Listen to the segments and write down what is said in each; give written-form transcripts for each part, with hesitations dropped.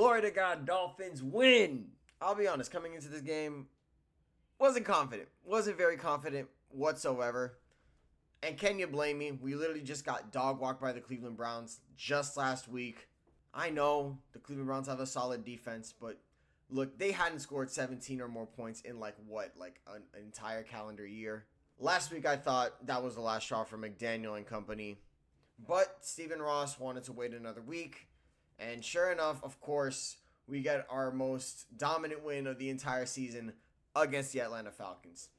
Glory to God, Dolphins win. I'll be honest, coming into this game, wasn't confident. Wasn't very confident whatsoever. And can you blame me? We literally just got dog walked by the Cleveland Browns just last week. I know the Cleveland Browns have a solid defense, but look, they hadn't scored 17 or more points in like an entire calendar year. Last week I thought that was the last straw for McDaniel and company. But Stephen Ross wanted to wait another week. And sure enough, of course, we get our most dominant win of the entire season against the Atlanta Falcons.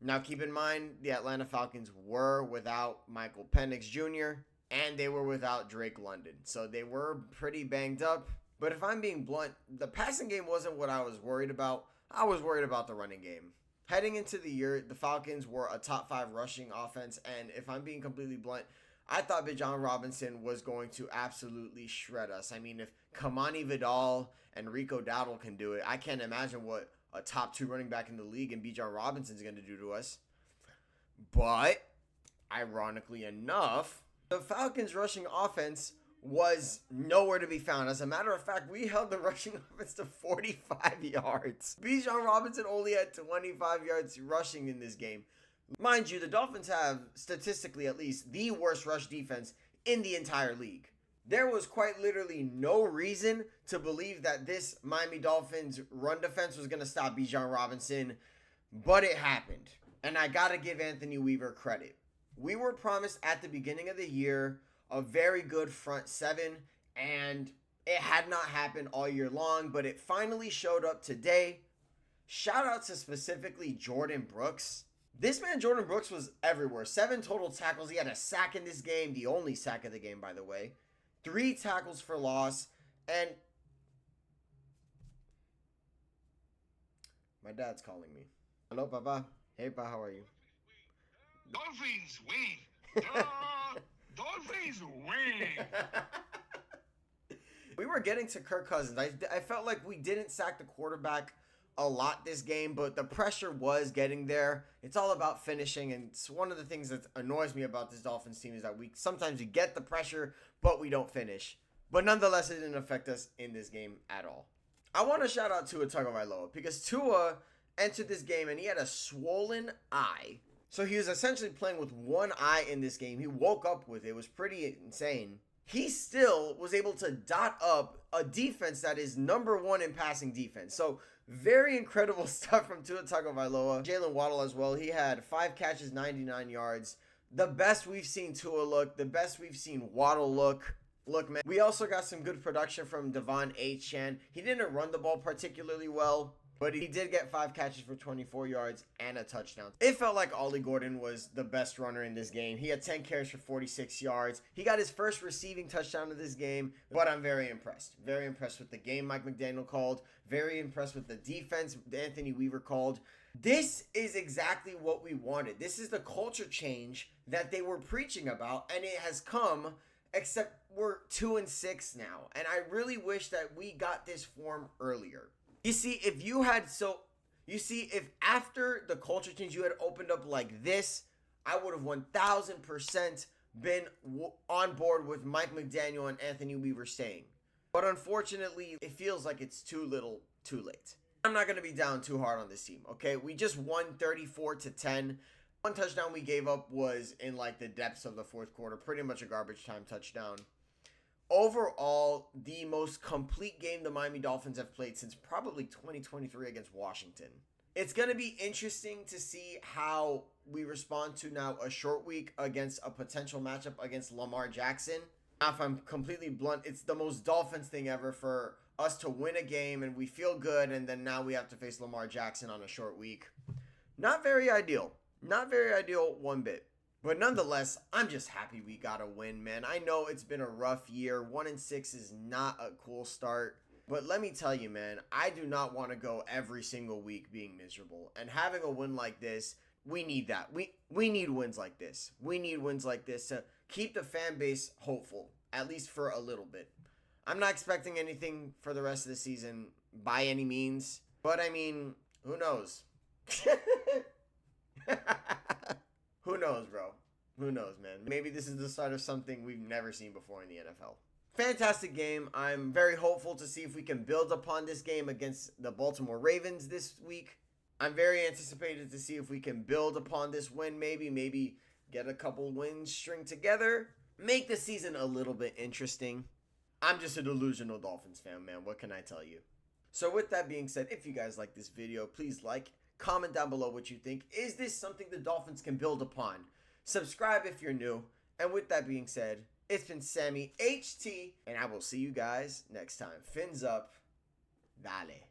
Now, keep in mind, the Atlanta Falcons were without Michael Penix Jr., and they were without Drake London. So they were pretty banged up. But if I'm being blunt, the passing game wasn't what I was worried about. I was worried about the running game. Heading into the year, the Falcons were a top 5 rushing offense, and if I'm being completely blunt, I thought Bijan Robinson was going to absolutely shred us. I mean, if Kamani Vidal and Rico Dowdle can do it, I can't imagine what a top 2 running back in the league and Bijan Robinson is going to do to us. But, ironically enough, the Falcons' rushing offense was nowhere to be found. As a matter of fact, we held the rushing offense to 45 yards. Bijan Robinson only had 25 yards rushing in this game. Mind you, the Dolphins have, statistically at least, the worst rush defense in the entire league. There was quite literally no reason to believe that this Miami Dolphins run defense was going to stop Bijan Robinson, but it happened. And I got to give Anthony Weaver credit. We were promised at the beginning of the year a very good front seven, and it had not happened all year long, but it finally showed up today. Shout out to specifically Jordan Brooks. This man, Jordan Brooks, was everywhere. 7 total tackles. He had a sack in this game. The only sack of the game, by the way. 3 tackles for loss. And my dad's calling me. Hello, Papa. Hey, Pa, how are you? Dolphins win. Dolphins win. We were getting to Kirk Cousins. I felt like we didn't sack the quarterback a lot this game, but the pressure was getting there. It's all about finishing, and it's one of the things that annoys me about this Dolphins team is that we sometimes get the pressure, but we don't finish. But nonetheless, it didn't affect us in this game at all. I want to shout out Tua Tagovailoa because Tua entered this game and he had a swollen eye. So he was essentially playing with one eye in this game. He woke up with it. It was pretty insane. He still was able to dot up a defense that is number 1 in passing defense. So very incredible stuff from Tua Tagovailoa. Jalen Waddle as well. He had 5 catches, 99 yards. The best we've seen Tua look. The best we've seen Waddle look. Look, man. We also got some good production from Devon Achane. He didn't run the ball particularly well, but he did get 5 catches for 24 yards and a touchdown. It felt like Ollie Gordon was the best runner in this game. He had 10 carries for 46 yards. He got his first receiving touchdown of this game, but I'm very impressed. Very impressed with the game Mike McDaniel called. Very impressed with the defense Anthony Weaver called. This is exactly what we wanted. This is the culture change that they were preaching about, and it has come, except we're 2-6 now. And I really wish that we got this form earlier. You see, if after the culture change you had opened up like this, I would have 1000% been on board with Mike McDaniel and Anthony Weaver staying. But unfortunately, it feels like it's too little, too late. I'm not going to be down too hard on this team, okay? We just won 34-10. One touchdown we gave up was in like the depths of the fourth quarter, pretty much a garbage time touchdown. Overall, the most complete game the Miami Dolphins have played since probably 2023 against Washington. It's going to be interesting to see how we respond to now a short week against a potential matchup against Lamar Jackson. Now, if I'm completely blunt, it's the most Dolphins thing ever for us to win a game and we feel good, and then now we have to face Lamar Jackson on a short week. Not very ideal. Not very ideal one bit. But nonetheless, I'm just happy we got a win, man. I know it's been a rough year. 1-6 is not a cool start. But let me tell you, man, I do not want to go every single week being miserable. And having a win like this, we need that. We need wins like this. We need wins like this to keep the fan base hopeful, at least for a little bit. I'm not expecting anything for the rest of the season by any means. But, I mean, who knows? Who knows, bro? Who knows, man? Maybe this is the start of something we've never seen before in the NFL. fantastic game. I'm very hopeful to see if we can build upon this game against the Baltimore Ravens this week. I'm very anticipated to see if we can build upon this win, maybe get a couple wins string together, make the season a little bit interesting. I'm just a delusional Dolphins fan, man. What can I tell you? So with that being said, if you guys like this video, please like, comment down below what you think. Is this something the Dolphins can build upon? Subscribe if you're new. And with that being said, it's been Sammy HT, and I will see you guys next time. Fins up. Dale.